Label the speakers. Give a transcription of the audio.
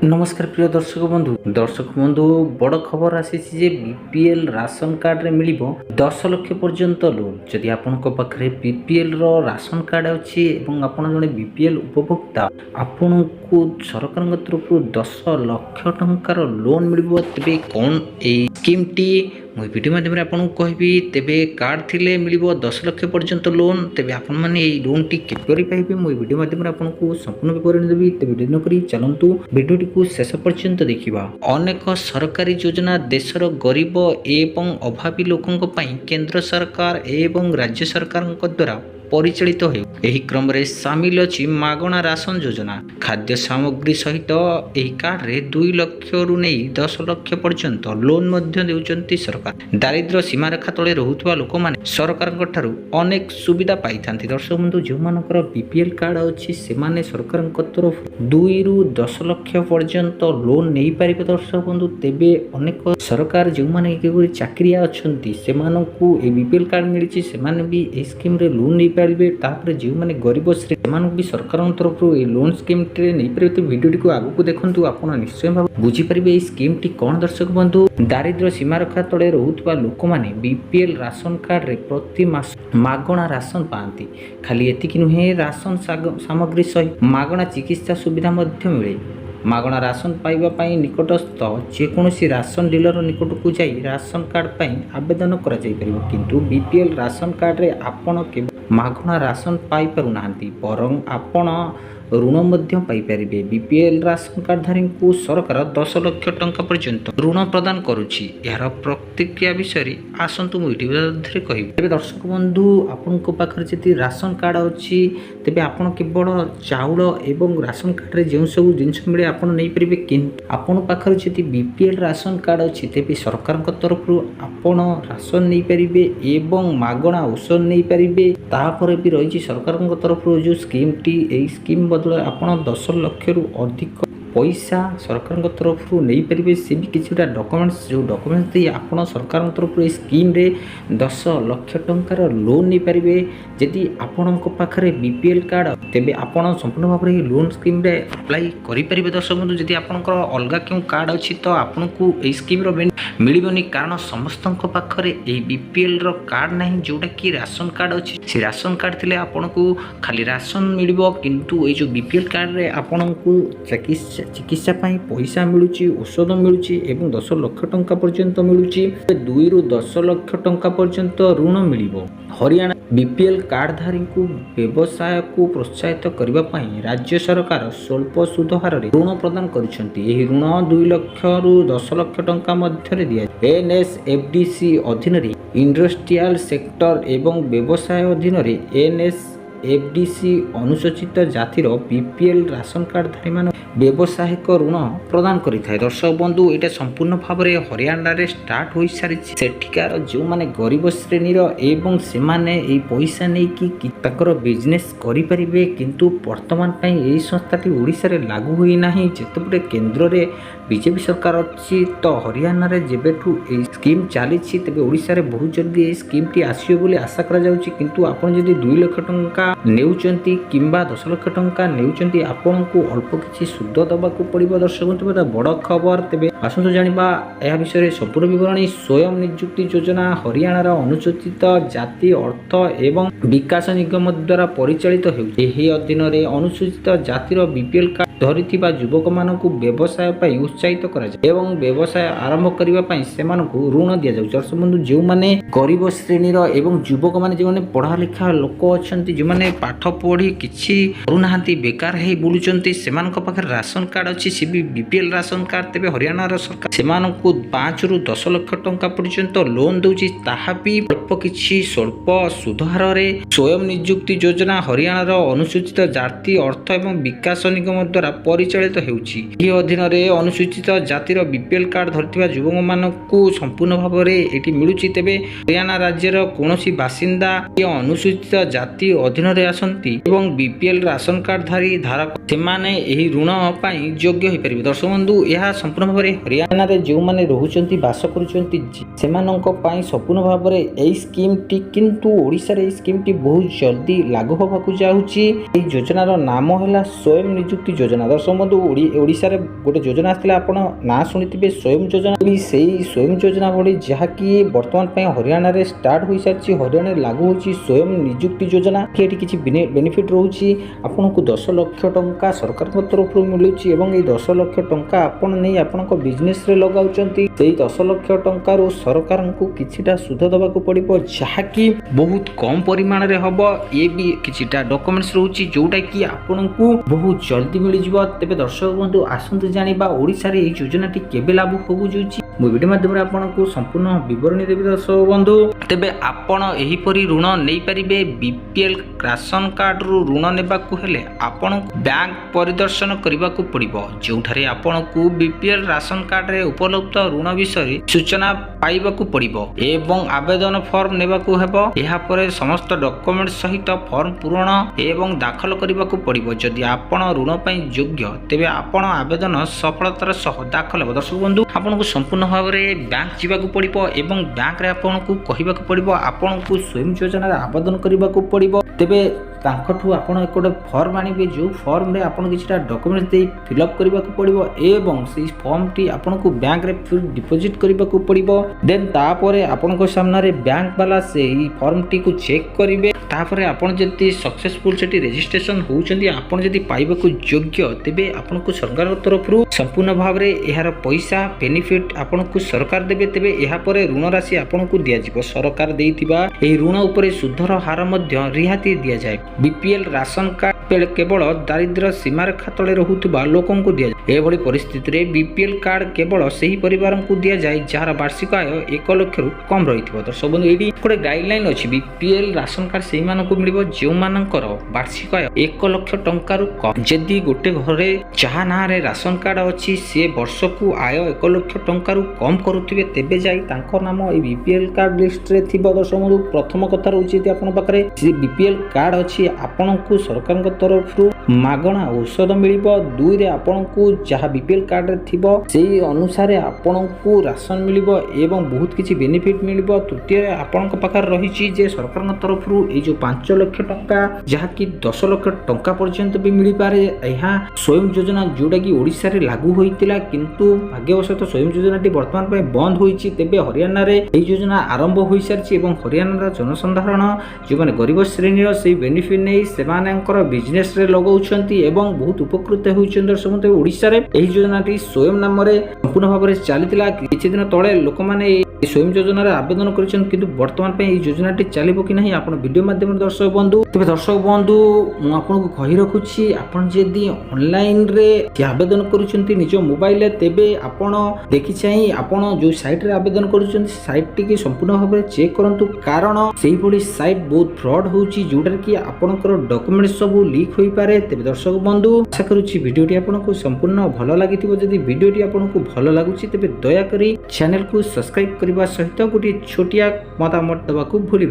Speaker 1: नमस्कार प्रिय दर्शक बंधु बड़ खबर आसी बीपीएल राशन कार्ड रे मिलिबो 10 लाख पर्यंत लोन जदि आपन को पाखरे बीपीएल रो राशन कार्ड अछि एवं आपन जने बीपीएल उपभोक्ता आपन को सरकार तरफ 10 लाख टंकार लोन मिलिबो तबे कोन ए स्कीम टी मुई वीडियो माध्यम रे आपन कहबी तेबे कार्ड थिले मिलिबो 10 लाख पर्यंत लोन तेबे आपन माने ए लोन टी केपरि पाइबे मुई वीडियो माध्यम रे आपन को संपूर्ण विवरण देबी तेबे वीडियो न करी चलंतु वीडियो टी शेष पर्यंत देखिबा। अनेक सरकारी योजना देशर गरीब एवं अभावी लोकों पई केंद्र सरकार एवं राज्य सरकार द्वारा परिचालित हो एही क्रम रे शामिल अछि मागणा राशन योजना खाद्य सामग्री सहित एही कार्ड रे 2 लाख रु नै 10 लाख पर्यंत लोन मध्य देउचंती सरकार। दारिद्र्य सीमा रेखा तले रहुतबा लोक माने सरकार ठारू अनेक सुविधा पाई थांती। दर्शक बंधु जो मानकर बीपीएल कार्ड अछि से माने सरकार तरफ 2 रु 10 लाख पर्यंत लोन नै पारिबे। दर्शक बंधु तेबे अनेक सरकार जो माने के चाकरिया अछंती से मानकू ए बीपीएल कार्ड मिलिछि से माने भी ए स्कीम रे लोन नै पारिबे। तापर जो माने गरीब श्रेणी सेमान भी सरकार तरफ ए लोन स्कीम टे नै पारिबे। तो वीडियो को आगु को देखंतु आपण निश्चय भाव बुझी पारिबे ए स्कीम टी कोन। दर्शक बंधु दारिद्र्य सीमा रेखा तले रहुतबा लोक माने बीपीएल राशन कार्ड रे प्रति मास मागणा राशन पाती। खाली एतिकी नुहे राशन सामग्री सहित मागणा चिकित्सा सुविधा मध्य मिले। मागणा राशन पाइबा पाई निकटस्थ जेकोसी राशन डीलर निकट को जाई राशन कार्ड पाई आवेदन करा जाई परिबो। किंतु बीपीएल राशन कार्ड रे आपण के मागणा राशन पाई पारु नांती बरं आपण ऋण मध्य पाई परिबे। बीपीएल राशन कार्डधारी को सरकार 10 लाख टंका पर्यंत ऋण प्रदान करुछि। यार प्रतिक्रिया विषय आसंतु मु वीडियो रे कहिबे। तेबे दर्शक बंधु आपन को पाखर जति राशन कार्ड अछि तेबे आपन केवल चाउल एवं राशन कार्ड रे जेउ सब जिंस मिले आपन नै परिबे। किंतु आपन पाखर जति बीपीएल राशन कार्ड अछि तेबे सरकार को तरफ रु आपन राशन नै परिबे एवं मागणा औषध नै परिबे। तापर भी रही सरकार को तरफ रु जो स्कीम टी ए स्कीम बदले आपन 10 लाख रु अधिक पैसा सरकार तरफ नहीं पारे। से भी किसी डॉक्यूमेंट्स जो डॉक्यूमेंट्स दे आपन सरकार तरफ स्कीम रे 10 लाख टंकार लोन नहीं पारे। जदि आपण पाखे बीपीएल कार्ड तेबे आपन संपूर्ण भाव में लोन स्कीम रे अप्लाई करि परिबे। दर्शक बंधु जदि आपनकर अलगा क्यों कार्ड अछि तो आपन को ए स्कीम रो मिलिबनी कारण समस्त पाखे ए बीपीएल रो कार्ड नहीं जोटा कि राशन कार्ड अछि। से राशन कार्ड थिले आपन को खाली राशन मिलिबो किंतु ए जो बीपीएल कार्ड रे आपन को चिकित्सा पाई पैसा मिलुची औषध मिलुची एवं 10 लाख टंका पर्यंत मिलुची। 2 रु 10 लाख टंका पर्यंत ऋण मिलिबो। हरियाणा बीपीएल कार्डधारी को व्यवसाय को प्रोत्साहित करबा पई राज्य सरकार स्वल्प सुध हार रे ऋण प्रदान करिसेंती। एही ऋण 2 लाख रु 10 लाख टंका मध्य रे दिया एनएसएफडीसी अधीन रे इंडस्ट्रियल सेक्टर एवं व्यवसाय अधीन रे एनएसएफडीसी अनुसूचित जातिर बीपीएल राशन कार्डधारी मान व्यवसायिक ऋण प्रदान करिथाय। दर्शक बंधु एटा संपूर्ण भाव में हरियाणा रे स्टार्ट हो सारी सेठिकार जो माने गरीब श्रेणी एवं से माने ए पैसा नहीं कि ताकर बिजनेस करि परिबे। किंतु वर्तमान पई एई संस्थाटी ओडिसा रे लागू होई नाही। जेतेबे केंद्र रे बीजेपी सरकार अछि तो हरियाणा रे जेबेठू ए स्कीम चली तेबे ओडिसा रे बहुत जल्दी ए स्कीम टी आसीयो बोली आशा करा जाउची। किंतु आपण जदि 2 लाख टंका नेउचंती किंबा 10 लाख टंका नेउचंती आपण को अल्प किछि सुध दबाकू पड़िबो। दर्शक बंधु बड़ खबर। तेबे आसंतु जानिबा एहा विषय संपूर्ण विवरणी स्वयं नियुक्ति योजना हरियाणा रा अनुसूचित जाति अर्थ एवं विकास निगम द्वारा परिचालित हेउछि। एही अधीन रे अनुसूचित जातिर बीपीएल कार्ड धरिथिबा युवक मानकू व्यवसाय पई उत्साहित करा जाय एवं व्यवसाय आरंभ करिबा पई सेमानकू ऋण दिया जाय। दर्शक बंधु जो माने गरीब श्रेणी रो एवं युवक माने जे माने पढ़ा लिखा लोक अछंती जे माने पाठ पढ़ी किछि करूनाहांती बेकार हे बुलुचंती सेमानक पाखे राशन कार्ड अछि से भी बीपीएल राशन कार्ड। तेबे हरियाणा रो सरकार सेमानकू 5 रु 10 लाख टंका पर्यंत लोन दउछि। ताहा भी अल्प किछि स्वल्प सुध हार रे स्वयं नियुक्ति योजना हरियाणा रो अनुसूचित जाति अर्थ एवं विकास निगम द्वारा परिचालित हेउछि। एही अधीन रे अनुसूचित जातिर बीपीएल कार्ड धरथिबा युवक मानकू संपूर्ण भाव में एटी मिलुछि। तेबे हरियाणा राज्यर कोनोसी बासिंदा या अनुसूचित जाति अधीन रे आसंती एवं बीपीएल राशन कार्ड धारक सेमाने एही ऋण पाई योग्य हो पारे। दर्शक बंधु यह संपूर्ण भाव में हरियाणा रे जो माने रहुचंती बास करुचंती सेमानंक पाई संपूर्ण भाव में एही स्कीम टी किंतु ओडिसा रे स्कीम टी बहुत जल्दी लागू होबाकू जाउछि। एही योजना रो नाम हैला स्वयं नियुक्ति योजना। ଯୋଜନା। ଦର୍ଶକ ବନ୍ଧୁ ଓଡ଼ିଶାରେ ଗୋଟେ ଯୋଜନା ଆସିଥିଲା, ଆପଣ ନାଁ ଶୁଣିଥିବେ ସ୍ୱୟଂ ଯୋଜନା। ସେଇ ସ୍ୱୟଂ ଯୋଜନା ଭଳି ଯାହାକି ବର୍ତ୍ତମାନ ପାଇଁ ହରିୟାଣାରେ ଷ୍ଟାର୍ଟ ହୋଇସାରିଛି, ହରିୟାଣାରେ ଲାଗୁ ହେଉଛି ସ୍ୱୟଂ ନିଯୁକ୍ତି ଯୋଜନା। ଏଠି କିଛି ବେନିଫିଟ୍ ରହୁଛି, ଆପଣଙ୍କୁ 10 ଲକ୍ଷ ଟଙ୍କା ସରକାରଙ୍କ ତରଫରୁ ମିଳୁଛି ଏବଂ এই 10 ଲକ୍ଷ ଟଙ୍କା ଆପଣ ନେଇ ଆପଣଙ୍କ ବିଜନେସରେ ଲଗାଉଛନ୍ତି। ସେଇ 10 ଲକ୍ଷ ଟଙ୍କାରୁ ସରକାରଙ୍କୁ କିଛିଟା ସୁଧ ଦେବାକୁ ପଡ଼ିବ, ଯାହାକି ବହୁତ କମ୍ ପରିମାଣରେ ହେବ। ଏ ବି କିଛିଟା ଡକୁମେଣ୍ଟସ୍ ରହୁଛି ଯେଉଁଟାକି ଆପଣଙ୍କୁ ବହୁତ ଜଲ୍ଦି ମିଳିଯିବ। ତେବେ ଦର୍ଶକ ବନ୍ଧୁ ଆସନ୍ତୁ ଜାଣିବା ଓଡ଼ିଶାରେ ଏହି ଯୋଜନାଟି କେବେ ଲାଗୁ ହେଉଛି। ମୁଁ ଭିଡ଼ିଓ ମାଧ୍ୟମରେ ଆପଣଙ୍କୁ ସମ୍ପୂର୍ଣ୍ଣ ବିବରଣୀ ଦେବି ଦର୍ଶକ ବନ୍ଧୁ। ତେବେ ଆପଣ ଏହିପରି ଋଣ ନେଇପାରିବେ। ବିପିଏଲ୍ ରାସନ କାର୍ଡ଼ରୁ ଋଣ ନେବାକୁ ହେଲେ ଆପଣଙ୍କୁ ବ୍ୟାଙ୍କ ପରିଦର୍ଶନ କରିବାକୁ ପଡ଼ିବ, ଯେଉଁଠାରେ ଆପଣଙ୍କୁ ବିପିଏଲ୍ ରାସନ କାର୍ଡ଼ରେ ଉପଲବ୍ଧ ଋଣ ବିଷୟରେ ସୂଚନା ପାଇବାକୁ ପଡ଼ିବ ଏବଂ ଆବେଦନ ଫର୍ମ ନେବାକୁ ହେବ। ଏହାପରେ ସମସ୍ତ ଡକୁମେଣ୍ଟ ସହିତ ଫର୍ମ ପୂରଣ ଏବଂ ଦାଖଲ କରିବାକୁ ପଡ଼ିବ। ଯଦି ଆପଣ ଋଣ ପାଇଁ ଯୋଗ୍ୟ, ତେବେ ଆପଣ ଆବେଦନ ସଫଳତାର ସହ ଦାଖଲ ହେବ। ଦର୍ଶକ ବନ୍ଧୁ, ଆପଣଙ୍କୁ ସମ୍ପୂର୍ଣ୍ଣ ଭାବରେ ବ୍ୟାଙ୍କ ଯିବାକୁ ପଡ଼ିବ ଏବଂ ବ୍ୟାଙ୍କରେ ଆପଣଙ୍କୁ କହିବାକୁ ପଡ଼ିବ ଆପଣଙ୍କୁ ସ୍ୱୟଂ ଯୋଜନାରେ ଆବେଦନ କରିବାକୁ ପଡ଼ିବ। ତେବେ ତାଙ୍କଠୁ ଆପଣ ଗୋଟେ ଫର୍ମ ଆଣିବେ, ଯେଉଁ ଫର୍ମରେ ଆପଣ କିଛିଟା ଡକୁମେଣ୍ଟ ଦେଇ ଫିଲ୍ଅପ୍ କରିବାକୁ ପଡ଼ିବ ଏବଂ ସେଇ ଫର୍ମଟି ଆପଣଙ୍କୁ ବ୍ୟାଙ୍କରେ ଡିପୋଜିଟ୍ କରିବାକୁ ପଡ଼ିବ। ଦେନ୍ ତାପରେ ଆପଣଙ୍କ ସାମ୍ନାରେ ବ୍ୟାଙ୍କ ବାଲା ସେଇ ଫର୍ମଟିକୁ ଚେକ୍ କରିବେ। ତାପରେ ଆପଣ ଯଦି ସକ୍ସେସଫୁଲ୍ ସେଠି ରେଜିଷ୍ଟ୍ରେସନ ହେଉଛନ୍ତି, ଆପଣ ଯଦି ପାଇବାକୁ ଯୋଗ୍ୟ, ତେବେ ଆପଣଙ୍କୁ ସରକାରଙ୍କ ତରଫରୁ ସମ୍ପୂର୍ଣ୍ଣ ଭାବରେ ଏହାର ପଇସା ବେନିଫିଟ୍ ଆପଣଙ୍କୁ ସରକାର ଦେବେ। ତେବେ ଏହାପରେ ଋଣ ରାଶି ଆପଣଙ୍କୁ ଦିଆଯିବ। ସରକାର ଦେଇଥିବା ଏହି ଋଣ ଉପରେ ସୁଧର ହାର ମଧ୍ୟ ରିହାତି ଦିଆଯାଏ। ବିପିଏଲ୍ ରାସନ କାର୍ଡ଼ କେବଳ ଦାରିଦ୍ର୍ୟ ସୀମାରେଖା ତଳେ ରହୁଥିବା ଲୋକଙ୍କୁ ଦିଆଯାଏ। ଏଭଳି ପରିସ୍ଥିତିରେ ବିପିଏଲ୍ କାର୍ଡ଼ କେବଳ ସେହି ପରିବାରଙ୍କୁ ଦିଆଯାଏ ଯାହାର ବାର୍ଷିକ ଆୟ 1 ଲକ୍ଷରୁ କମ୍ ରହିଥିବ। ଦର୍ଶକ ବନ୍ଧୁ, ଏଇଠି ଗୋଟେ ଗାଇଡଲାଇନ୍ ଅଛି। ବିପିଏଲ୍ ରାସନ କାର୍ଡ଼ ସେଇମାନଙ୍କୁ ମିଳିବ ଯେଉଁମାନଙ୍କର ବାର୍ଷିକ ଆୟ 1 ଲକ୍ଷ ଟଙ୍କାରୁ କମ୍। ଯଦି ଗୋଟେ ଘରେ ଯାହା ନାଁରେ ରାସନ କାର୍ଡ଼ ଅଛି ସିଏ ବର୍ଷକୁ ଆୟ 1 ଲକ୍ଷ ଟଙ୍କାରୁ କମ୍ କରୁଥିବେ, ତେବେ ଯାଇ ତାଙ୍କ ନାମ এই ବିପିଏଲ୍ କାର୍ଡ଼ ଲିଷ୍ଟରେ ଥିବ। ଦର୍ଶକ ବନ୍ଧୁ, ପ୍ରଥମ କଥା ରହୁଛି ଯଦି ଆପଣଙ୍କ ପାଖରେ ବିପିଏଲ୍ କାର୍ଡ଼ ଅଛି, ଆପଣଙ୍କୁ ସରକାରଙ୍କ ତରଫରୁ ମାଗଣା ଔଷଧ ମିଳିବ। 2ରେ ଆପଣଙ୍କୁ ଯାହା ବିପିଏଲ୍ କାର୍ଡ଼ରେ ଥିବ ସେଇ ଅନୁସାରେ ଆପଣଙ୍କୁ ରାସନ ମିଳିବ ଏବଂ ବହୁତ କିଛି ବେନିଫିଟ୍ ମିଳିବ। 3ରେ ଆପଣଙ୍କ ପାଖରେ ରହିଛି ଯେ ସରକାରଙ୍କ ତରଫରୁ ଏଇ ଯେଉଁ 5 ଲକ୍ଷ ଟଙ୍କା, ଯାହାକି 10 ଲକ୍ଷ ଟଙ୍କା ପର୍ଯ୍ୟନ୍ତ ବି ମିଳିପାରେ। ଏହା ସ୍ୱୟଂ ଯୋଜନା ଯେଉଁଟାକି ଓଡ଼ିଶାରେ ଲାଗୁ ହୋଇଥିଲା, କିନ୍ତୁ ଭାଗ୍ୟବଶତଃ ସ୍ୱୟଂ ଯୋଜନାଟି ବର୍ତ୍ତମାନ ପାଇଁ ବନ୍ଦ ହୋଇଛି। ତେବେ ହରିୟାଣାରେ ଏହି ଯୋଜନା ଆରମ୍ଭ ହୋଇସାରିଛି ଏବଂ ହରିୟାଣାର ଜନସାଧାରଣ ଯେଉଁମାନେ ଗରିବ ଶ୍ରେଣୀର ସେହି ବେନିଫିଟ୍ ନେଇ ସେମାନଙ୍କର ବିଜନେସରେ ଲଗାଉଛନ୍ତି ଏବଂ ବହୁତ ଉପକୃତ ହେଉଛନ୍ତି। ଦର୍ଶକ, ଓଡ଼ିଶାରେ ଏହି ଯୋଜନାଟି ସ୍ୱୟଂ ନାମରେ ସମ୍ପୂର୍ଣ୍ଣ ଭାବରେ ଚାଲିଥିଲା। କିଛି ଦିନ ତଳେ ଲୋକମାନେ ସ୍ୱୟଂ ଯୋଜନାରେ ଆବେଦନ କରିଛନ୍ତି, କିନ୍ତୁ ବର୍ତ୍ତମାନ ପାଇଁ ଏହି ଯୋଜନାଟି ଚାଲିବ କି ନାହିଁ ଆପଣ ଭିଡ଼ିଓ ମାଧ୍ୟମରେ ଦର୍ଶକ ବନ୍ଧୁ। ତେବେ ଦର୍ଶକ ବନ୍ଧୁ, ମୁଁ ଆପଣଙ୍କୁ କହି ରଖୁଛି, ଆପଣ ଯଦି ଅନଲାଇନରେ ଆବେଦନ କରୁଛନ୍ତି ନିଜ ମୋବାଇଲରେ, ତେବେ ଆପଣ ଦେଖି ଚାହିଁ ଆପଣ ଯେଉଁ ସାଇଟ୍ରେ ଆବେଦନ କରୁଛନ୍ତି ସାଇଟ୍ଟିକି ସମ୍ପୂର୍ଣ୍ଣ ଭାବରେ ଚେକ୍ କରନ୍ତୁ, କାରଣ ସେଇଭଳି ସାଇଟ୍ ବହୁତ ଫ୍ରଡ୍ ହେଉଛି, ଯେଉଁଟାରେ କି ଆପଣଙ୍କର ଡକୁମେଣ୍ଟ ସବୁ ଲିକ୍ ହୋଇପାରେ। ତେବେ ଦର୍ଶକ ବନ୍ଧୁ, ଆଶା କରୁଛି ଭିଡ଼ିଓଟି ଆପଣଙ୍କୁ ସମ୍ପୂର୍ଣ୍ଣ ଭଲ ଲାଗିଥିବ। ଯଦି ଭିଡ଼ିଓଟି ଆପଣଙ୍କୁ ଭଲ ଲାଗୁଛି, ତେବେ ଦୟାକରି ଚ୍ୟାନେଲକୁ ସବସ୍କ୍ରାଇବ୍ କରିବା ସହିତ ଗୋଟିଏ ଛୋଟିଆ ମତାମତ ଦେବାକୁ ଭୁଲିବେ